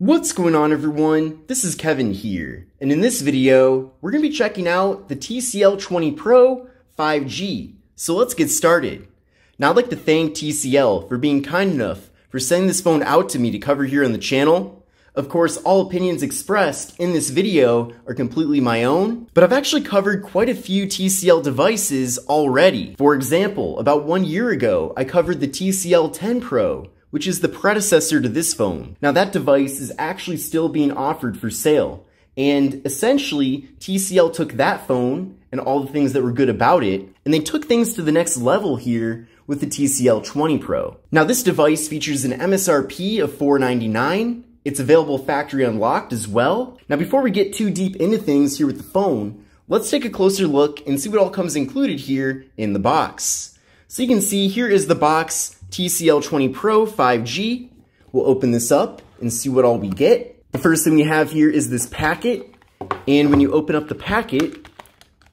What's going on, everyone? This is Kevin here, and in this video, we're going to be checking out the TCL 20 Pro 5G. So let's get started. Now I'd like to thank TCL for being kind enough for sending this phone out to me to cover here on the channel. Of course, all opinions expressed in this video are completely my own, but I've actually covered quite a few TCL devices already. For example, about 1 year ago, I covered the TCL 10 Pro, which is the predecessor to this phone. Now that device is actually still being offered for sale. And essentially, TCL took that phone and all the things that were good about it, and they took things to the next level here with the TCL 20 Pro. Now this device features an MSRP of $499. It's available factory unlocked as well. Now before we get too deep into things here with the phone, let's take a closer look and see what all comes included here in the box. So you can see here is the box, TCL 20 Pro 5G. We'll open this up and see what all we get. The first thing we have here is this packet, and when you open up the packet,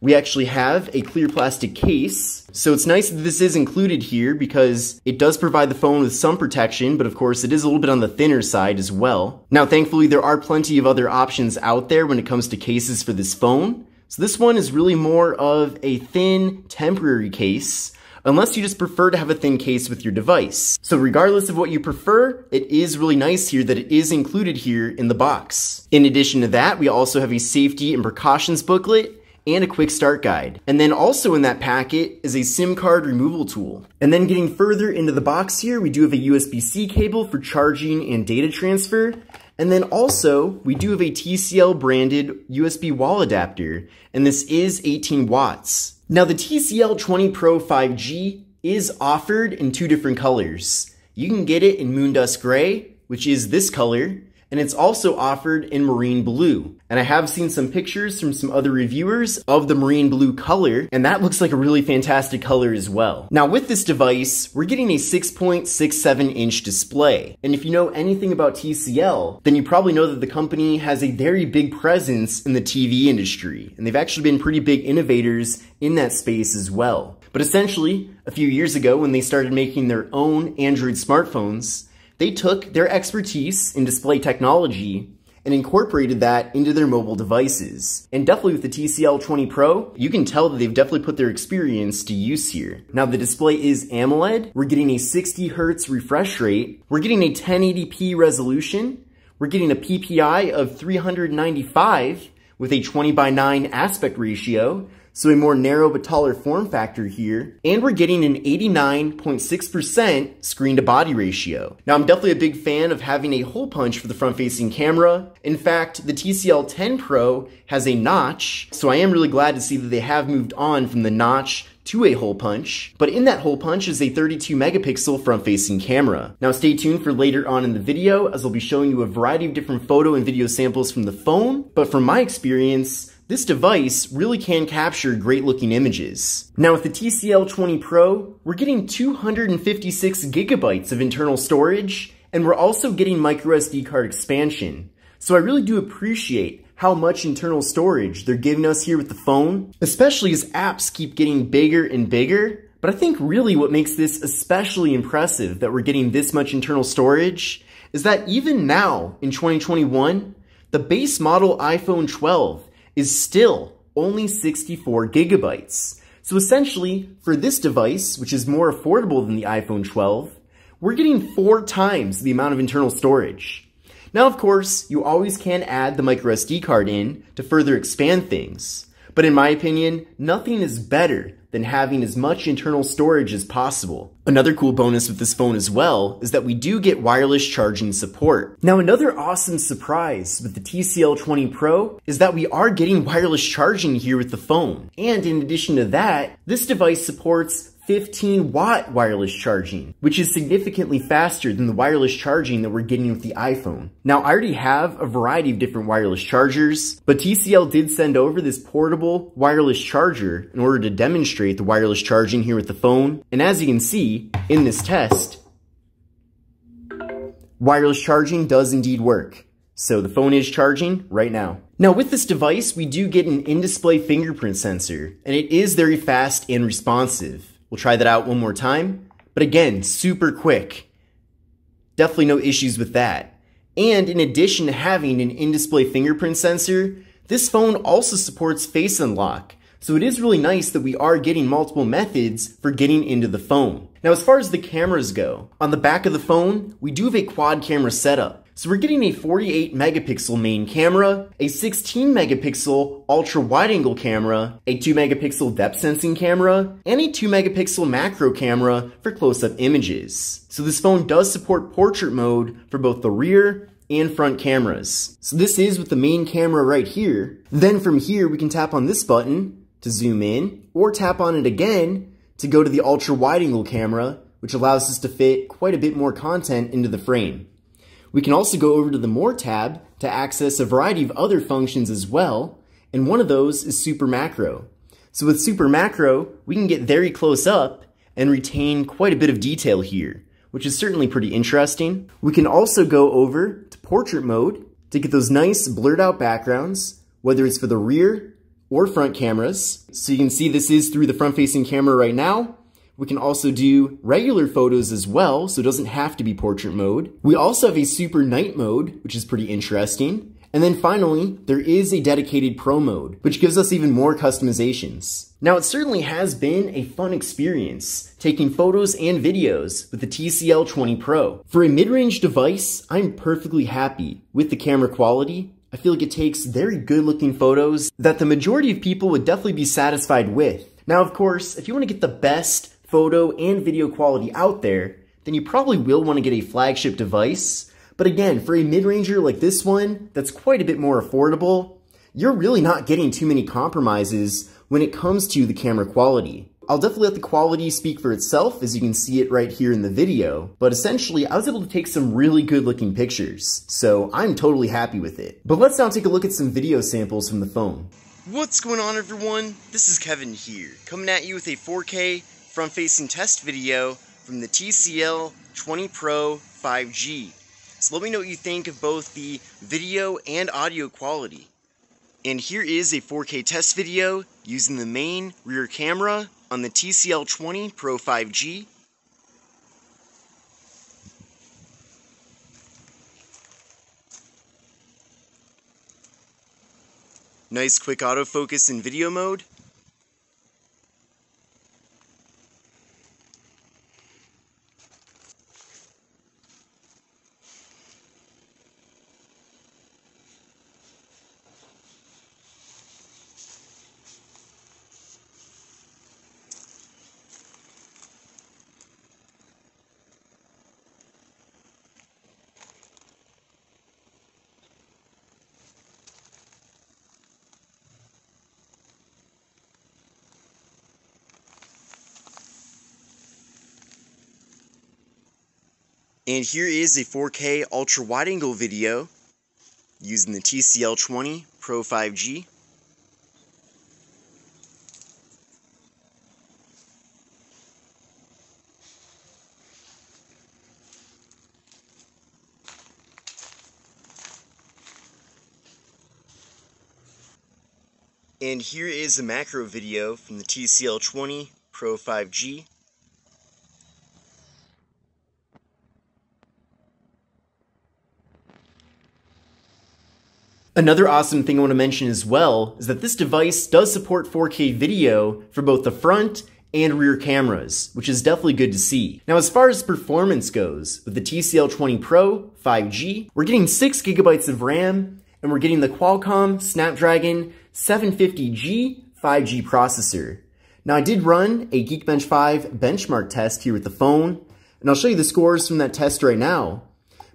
we actually have a clear plastic case. So it's nice that this is included here because it does provide the phone with some protection, but of course it is a little bit on the thinner side as well. Now thankfully there are plenty of other options out there when it comes to cases for this phone. So this one is really more of a thin, temporary case, unless you just prefer to have a thin case with your device. So regardless of what you prefer, it is really nice here that it is included here in the box. In addition to that, we also have a safety and precautions booklet and a quick start guide. And then also in that packet is a SIM card removal tool. And then getting further into the box here, we do have a USB-C cable for charging and data transfer. And then also, we do have a TCL branded USB wall adapter, and this is 18 watts. Now the TCL 20 Pro 5G is offered in two different colors. You can get it in Moondust Gray, which is this color, and it's also offered in Marine Blue. And I have seen some pictures from some other reviewers of the Marine Blue color, and that looks like a really fantastic color as well. Now with this device, we're getting a 6.67-inch display. And if you know anything about TCL, then you probably know that the company has a very big presence in the TV industry. And they've actually been pretty big innovators in that space as well. But essentially, a few years ago when they started making their own Android smartphones, they took their expertise in display technology and incorporated that into their mobile devices. And definitely with the TCL 20 Pro, you can tell that they've definitely put their experience to use here. Now the display is AMOLED. We're getting a 60 Hz refresh rate. We're getting a 1080p resolution. We're getting a PPI of 395 with a 20:9 aspect ratio. So a more narrow but taller form factor here. And we're getting an 89.6% screen to body ratio. Now I'm definitely a big fan of having a hole punch for the front facing camera. In fact, the TCL 10 Pro has a notch. So I am really glad to see that they have moved on from the notch to a hole punch. But in that hole punch is a 32 megapixel front facing camera. Now stay tuned for later on in the video as I'll be showing you a variety of different photo and video samples from the phone. But from my experience, this device really can capture great looking images. Now with the TCL 20 Pro, we're getting 256 gigabytes of internal storage, and we're also getting microSD card expansion. So I really do appreciate how much internal storage they're giving us here with the phone, especially as apps keep getting bigger and bigger. But I think really what makes this especially impressive that we're getting this much internal storage is that even now in 2021, the base model iPhone 12 is still only 64 gigabytes. So essentially, for this device, which is more affordable than the iPhone 12, we're getting 4 times the amount of internal storage. Now, of course, you always can add the microSD card in to further expand things. But in my opinion, nothing is better than having as much internal storage as possible. Another cool bonus with this phone as well is that we do get wireless charging support. Now another awesome surprise with the TCL 20 Pro is that we are getting wireless charging here with the phone. And in addition to that, this device supports 15-watt wireless charging, which is significantly faster than the wireless charging that we're getting with the iPhone. Now, I already have a variety of different wireless chargers, but TCL did send over this portable wireless charger in order to demonstrate the wireless charging here with the phone. And as you can see in this test, wireless charging does indeed work. So the phone is charging right now. Now with this device, we do get an in-display fingerprint sensor, and it is very fast and responsive. We'll try that out one more time, but again, super quick. Definitely no issues with that. And in addition to having an in-display fingerprint sensor, this phone also supports Face Unlock. So it is really nice that we are getting multiple methods for getting into the phone. Now as far as the cameras go, on the back of the phone, we do have a quad camera setup. So we're getting a 48 megapixel main camera, a 16 megapixel ultra wide angle camera, a 2 megapixel depth sensing camera, and a 2 megapixel macro camera for close-up images. So this phone does support portrait mode for both the rear and front cameras. So this is with the main camera right here. Then from here we can tap on this button to zoom in, or tap on it again to go to the ultra wide angle camera, which allows us to fit quite a bit more content into the frame. We can also go over to the More tab to access a variety of other functions as well, and one of those is Super Macro. So with Super Macro, we can get very close up and retain quite a bit of detail here, which is certainly pretty interesting. We can also go over to Portrait Mode to get those nice blurred out backgrounds, whether it's for the rear or front cameras. So you can see this is through the front-facing camera right now. We can also do regular photos as well, so it doesn't have to be portrait mode. We also have a super night mode, which is pretty interesting. And then finally, there is a dedicated pro mode, which gives us even more customizations. Now it certainly has been a fun experience taking photos and videos with the TCL 20 Pro. For a mid-range device, I'm perfectly happy with the camera quality. I feel like it takes very good looking photos that the majority of people would definitely be satisfied with. Now of course, if you want to get the best photo and video quality out there, then you probably will want to get a flagship device. But again, for a mid-ranger like this one, that's quite a bit more affordable, you're really not getting too many compromises when it comes to the camera quality. I'll definitely let the quality speak for itself, as you can see it right here in the video, but essentially I was able to take some really good looking pictures, so I'm totally happy with it. But let's now take a look at some video samples from the phone. What's going on everyone? This is Kevin here, coming at you with a 4K front-facing test video from the TCL 20 Pro 5G. So let me know what you think of both the video and audio quality. And here is a 4K test video using the main rear camera on the TCL 20 Pro 5G. Nice quick autofocus in video mode. And here is a 4K ultra wide angle video using the TCL 20 Pro 5G. And here is a macro video from the TCL 20 Pro 5G. Another awesome thing I want to mention as well is that this device does support 4K video for both the front and rear cameras, which is definitely good to see. Now as far as performance goes, with the TCL 20 Pro 5G, we're getting 6 GB of RAM, and we're getting the Qualcomm Snapdragon 750G 5G processor. Now I did run a Geekbench 5 benchmark test here with the phone, and I'll show you the scores from that test right now.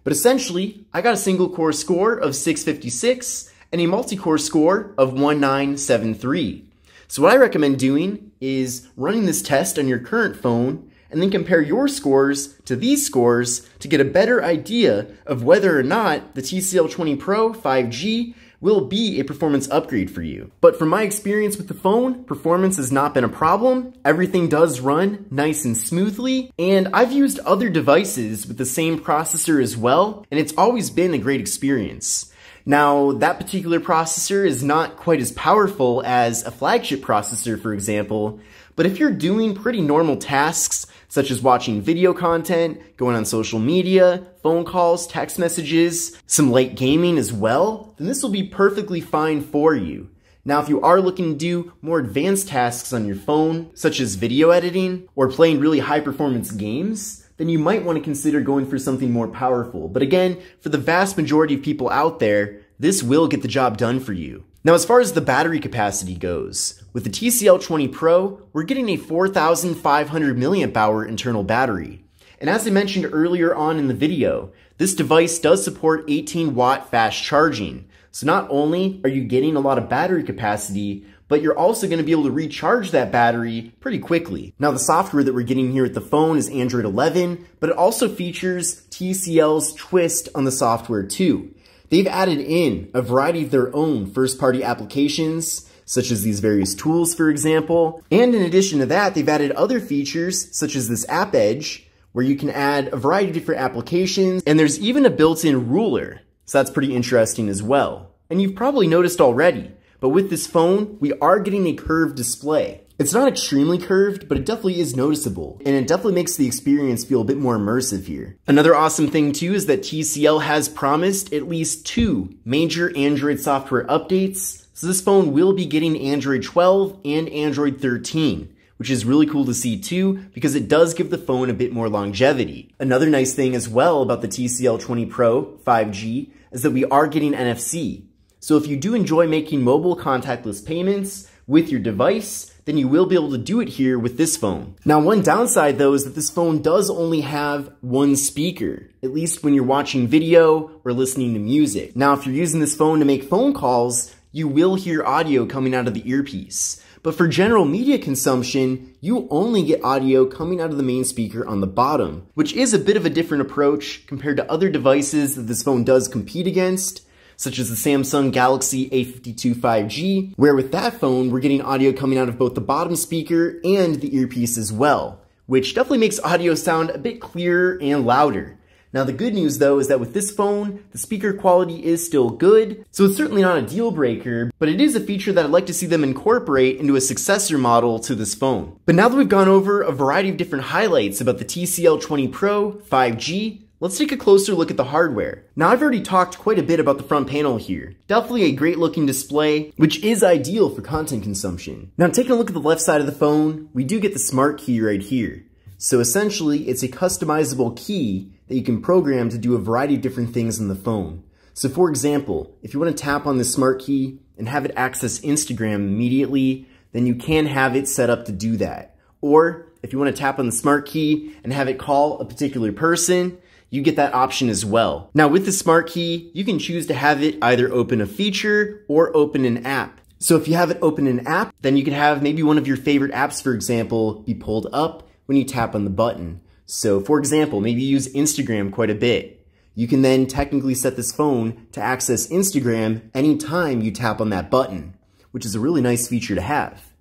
But essentially, I got a single core score of 656 and a multi-core score of 1973. So what I recommend doing is running this test on your current phone and then compare your scores to these scores to get a better idea of whether or not the TCL 20 Pro 5G will be a performance upgrade for you. But from my experience with the phone, performance has not been a problem. Everything does run nice and smoothly, and I've used other devices with the same processor as well, and it's always been a great experience. Now, that particular processor is not quite as powerful as a flagship processor, for example, But if you're doing pretty normal tasks, such as watching video content, going on social media, phone calls, text messages, some light gaming as well, then this will be perfectly fine for you. Now, if you are looking to do more advanced tasks on your phone, such as video editing or playing really high-performance games, then you might want to consider going for something more powerful. But again, for the vast majority of people out there, this will get the job done for you. Now, as far as the battery capacity goes, with the TCL 20 Pro, we're getting a 4,500 milliamp hour internal battery. And as I mentioned earlier on in the video, this device does support 18-watt fast charging. So not only are you getting a lot of battery capacity, but you're also going to be able to recharge that battery pretty quickly. Now, the software that we're getting here at the phone is Android 11, but it also features TCL's twist on the software too. They've added in a variety of their own first-party applications, such as these various tools, for example. And in addition to that, they've added other features, such as this App Edge, where you can add a variety of different applications, and there's even a built-in ruler. So that's pretty interesting as well. And you've probably noticed already, but with this phone, we are getting a curved display. It's not extremely curved, but it definitely is noticeable, and it definitely makes the experience feel a bit more immersive here. Another awesome thing too is that TCL has promised at least 2 major Android software updates, so this phone will be getting Android 12 and Android 13. Which is really cool to see too, because it does give the phone a bit more longevity. Another nice thing as well about the TCL 20 Pro 5G is that we are getting NFC. So if you do enjoy making mobile contactless payments with your device, then you will be able to do it here with this phone. Now, one downside though is that this phone does only have one speaker, at least when you're watching video or listening to music. Now, if you're using this phone to make phone calls, you will hear audio coming out of the earpiece. But for general media consumption, you only get audio coming out of the main speaker on the bottom, which is a bit of a different approach compared to other devices that this phone does compete against, such as the Samsung Galaxy A52 5G, where with that phone, we're getting audio coming out of both the bottom speaker and the earpiece as well, which definitely makes audio sound a bit clearer and louder. Now, the good news though is that with this phone, the speaker quality is still good, so it's certainly not a deal breaker, but it is a feature that I'd like to see them incorporate into a successor model to this phone. But now that we've gone over a variety of different highlights about the TCL 20 Pro 5G, let's take a closer look at the hardware. Now, I've already talked quite a bit about the front panel here. Definitely a great looking display, which is ideal for content consumption. Now, taking a look at the left side of the phone, we do get the smart key right here. So essentially, it's a customizable key that you can program to do a variety of different things on the phone. So for example, if you want to tap on the smart key and have it access Instagram immediately, then you can have it set up to do that. Or if you want to tap on the smart key and have it call a particular person, you get that option as well. Now with the smart key, you can choose to have it either open a feature or open an app. So if you have it open an app, then you can have maybe one of your favorite apps, for example, be pulled up when you tap on the button. So for example, maybe you use Instagram quite a bit. You can then technically set this phone to access Instagram anytime you tap on that button, which is a really nice feature to have.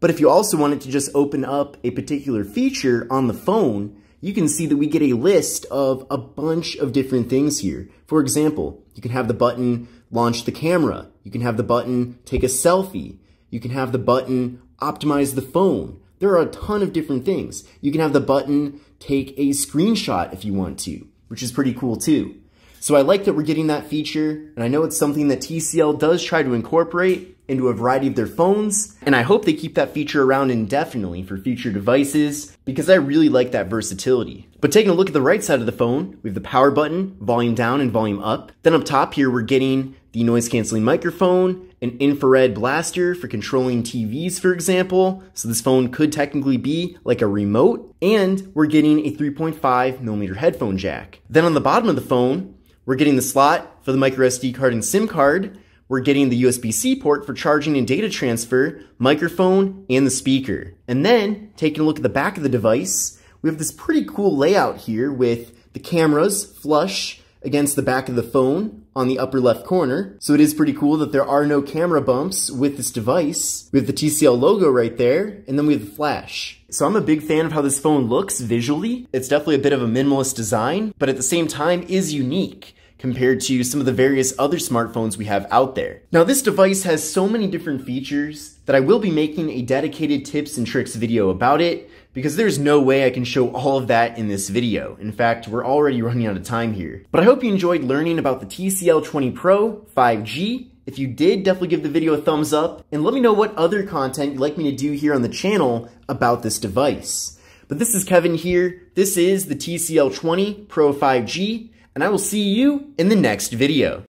But if you also wanted to just open up a particular feature on the phone, you can see that we get a list of a bunch of different things here. For example, you can have the button launch the camera. You can have the button take a selfie. You can have the button optimize the phone. There are a ton of different things. You can have the button take a screenshot if you want to, which is pretty cool too. So I like that we're getting that feature, and I know it's something that TCL does try to incorporate into a variety of their phones, and I hope they keep that feature around indefinitely for future devices, because I really like that versatility. But taking a look at the right side of the phone, we have the power button, volume down and volume up. Then up top here, we're getting the noise canceling microphone, an infrared blaster for controlling TVs, for example. So this phone could technically be like a remote, and we're getting a 3.5mm headphone jack. Then on the bottom of the phone, we're getting the slot for the microSD card and SIM card. We're getting the USB-C port for charging and data transfer, microphone, and the speaker. And then, taking a look at the back of the device, we have this pretty cool layout here with the cameras flush against the back of the phone on the upper left corner. So it is pretty cool that there are no camera bumps with this device. We have the TCL logo right there, and then we have the flash. So I'm a big fan of how this phone looks visually. It's definitely a bit of a minimalist design, but at the same time is unique, compared to some of the various other smartphones we have out there. Now, this device has so many different features that I will be making a dedicated tips and tricks video about it, because there's no way I can show all of that in this video. In fact, we're already running out of time here. But I hope you enjoyed learning about the TCL 20 Pro 5G. If you did, definitely give the video a thumbs up, and let me know what other content you'd like me to do here on the channel about this device. But this is Kevin here. This is the TCL 20 Pro 5G, and I will see you in the next video.